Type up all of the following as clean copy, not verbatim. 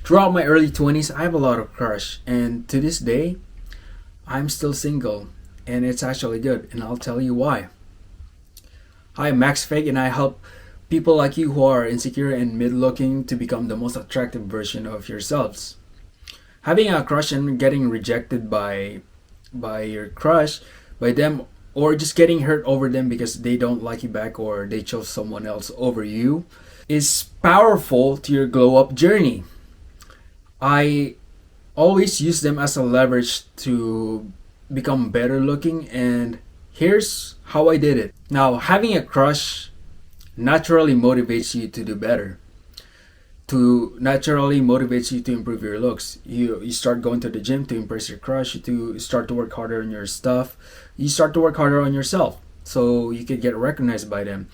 Throughout my early 20s, I have a lot of crush, and to this day, I'm still single, and it's actually good, and I'll tell you why. Hi, I'm Max Fake, and I help people like you who are insecure and mid-looking to become the most attractive version of yourselves. Having a crush and getting rejected by your crush, by them, or just getting hurt over them because they don't like you back or they chose someone else over you is powerful to your glow up journey. I always use them as a leverage to become better looking, and here's how I did it. Now, having a crush naturally motivates you to do better. To naturally motivates you to improve your looks. You start going to the gym to impress your crush, to start to work harder on your stuff. You start to work harder on yourself so you can get recognized by them.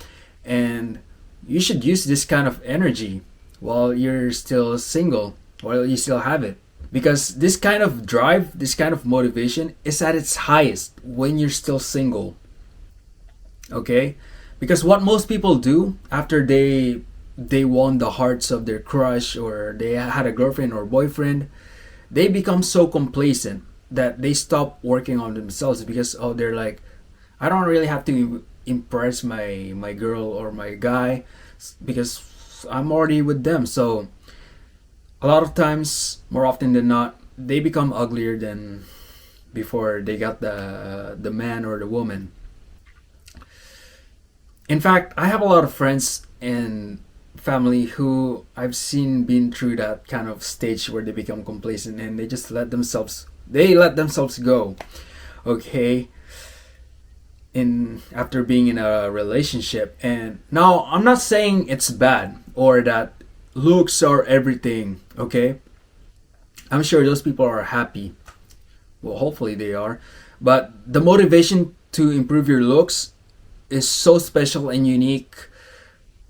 And you should use this kind of energy while you're still single, while you still have it. Because this kind of drive, this kind of motivation is at its highest when you're still single. Okay? Because what most people do after they won the hearts of their crush or they had a girlfriend or boyfriend, they become so complacent that they stop working on themselves because they're like, I don't really have to impress my girl or my guy because I'm already with them. So a lot of times, more often than not, they become uglier than before they got the man or the woman. In fact, I have a lot of friends and family who I've seen been through that kind of stage where they become complacent and they just let themselves go. Okay, in after being in a relationship. And now I'm not saying it's bad or that looks are everything. Okay, I'm sure those people are happy. Well, hopefully they are. But the motivation to improve your looks is so special and unique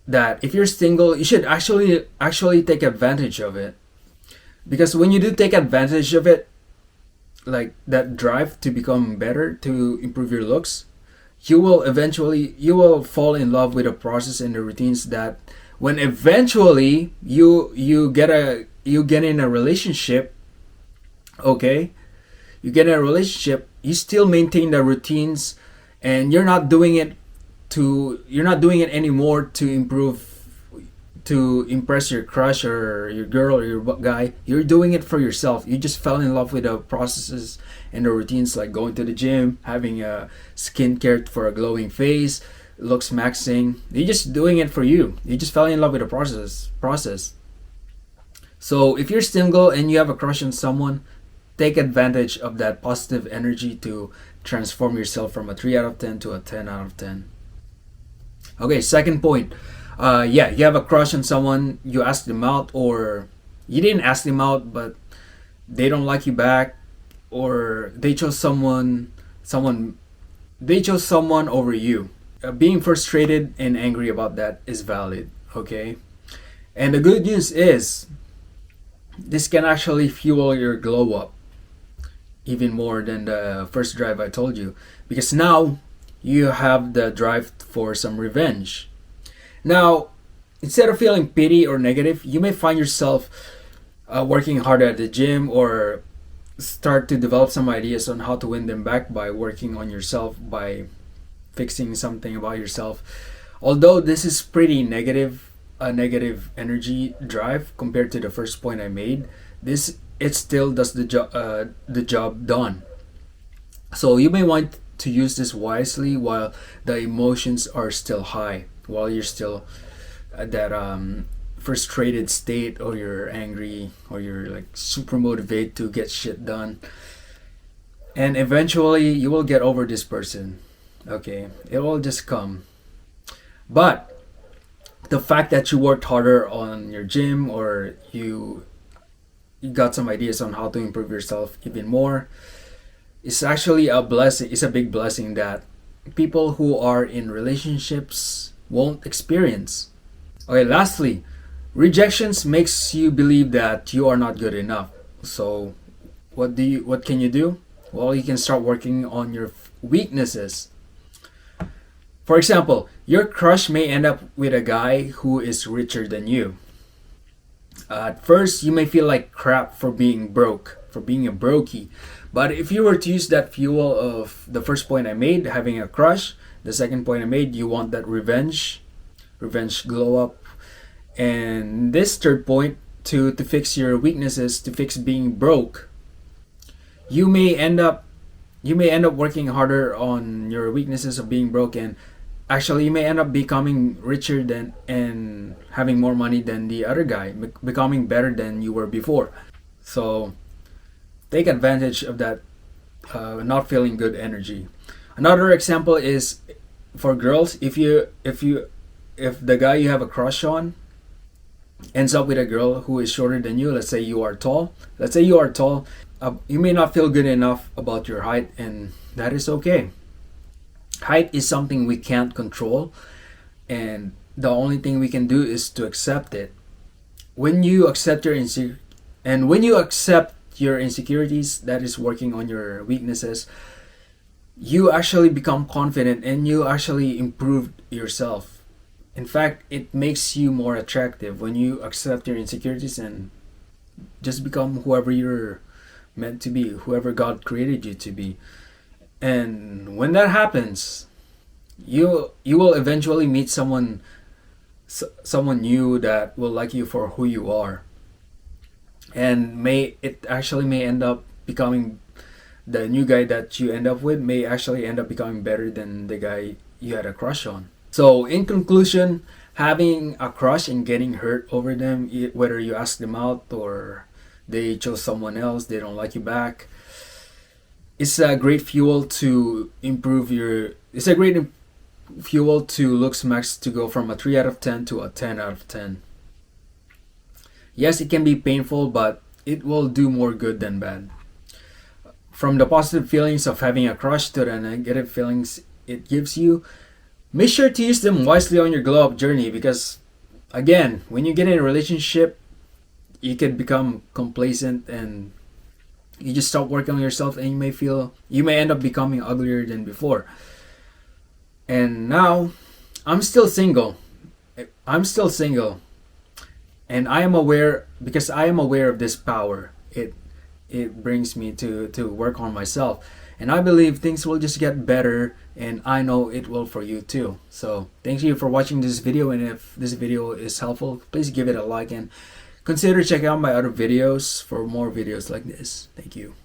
that if you're single, you should actually take advantage of it. Because when you do take advantage of it, like that drive to become better, to improve your looks, you will fall in love with the process and the routines that when eventually you get in a relationship, okay? You get in a relationship, you still maintain the routines and you're not doing it anymore to impress your crush or your girl or your guy. You're doing it for yourself. You just fell in love with the processes and the routines, like going to the gym, having a skincare for a glowing face, looks maxing. You're just doing it for you. You just fell in love with the process. So if you're single and you have a crush on someone, take advantage of that positive energy to transform yourself from a 3 out of 10 to a 10 out of 10. Okay, second point. Yeah, you have a crush on someone, you ask them out, or you didn't ask them out, but they don't like you back, or they chose someone over you. Being frustrated and angry about that is valid, okay? And the good news is, this can actually fuel your glow up even more than the first drive I told you, because now you have the drive for some revenge. Now, instead of feeling pity or negative, you may find yourself working harder at the gym or start to develop some ideas on how to win them back by working on yourself, by fixing something about yourself. Although this is pretty negative, a negative energy drive compared to the first point I made, this it still does the job done. So you may want to use this wisely while the emotions are still high, while you're still at that frustrated state, or you're angry, or you're like super motivated to get shit done. And eventually you will get over this person. Okay, it will just come. But the fact that you worked harder on your gym, or you got some ideas on how to improve yourself even more, is actually a blessing. It's a big blessing that people who are in relationships won't experience. Okay, lastly, rejections makes you believe that you are not good enough. So what can you do? Well, you can start working on your weaknesses. For example, your crush may end up with a guy who is richer than you. At first, you may feel like crap for being broke, for being a brokey. But if you were to use that fuel of the first point I made, having a crush, the second point I made, you want that revenge glow up, and this third point, to fix your weaknesses, to fix being broke, you may end up working harder on your weaknesses of being broke, and actually you may end up becoming richer than and having more money than the other guy, becoming better than you were before. So take advantage of that not feeling good energy. Another example is for girls. If the guy you have a crush on ends up with a girl who is shorter than you, let's say you are tall. You may not feel good enough about your height, and that is okay. Height is something we can't control, and the only thing we can do is to accept it. When you accept when you accept your insecurities, that is working on your weaknesses, you actually become confident and you actually improve yourself. In fact, it makes you more attractive when you accept your insecurities and just become whoever you're meant to be, whoever God created you to be. And when that happens, you will eventually meet someone new that will like you for who you are, and may end up becoming the new guy that you end up with may actually end up becoming better than the guy you had a crush on. So in conclusion, having a crush and getting hurt over them, whether you ask them out or they chose someone else, they don't like you back, it's a great fuel to improve your. It's a great fuel to Looks Max to go from a 3 out of 10 to a 10 out of 10. Yes, it can be painful, but it will do more good than bad. From the positive feelings of having a crush to the negative feelings it gives you, make sure to use them wisely on your glow up journey, because again, when you get in a relationship, you can become complacent and you just stop working on yourself, and you may end up becoming uglier than before. And now I'm still single. I'm still single. And I am aware, because I am aware of this power. It brings me to work on myself. And I believe things will just get better, and I know it will for you too. So thank you for watching this video, and if this video is helpful, please give it a like and consider checking out my other videos for more videos like this. Thank you.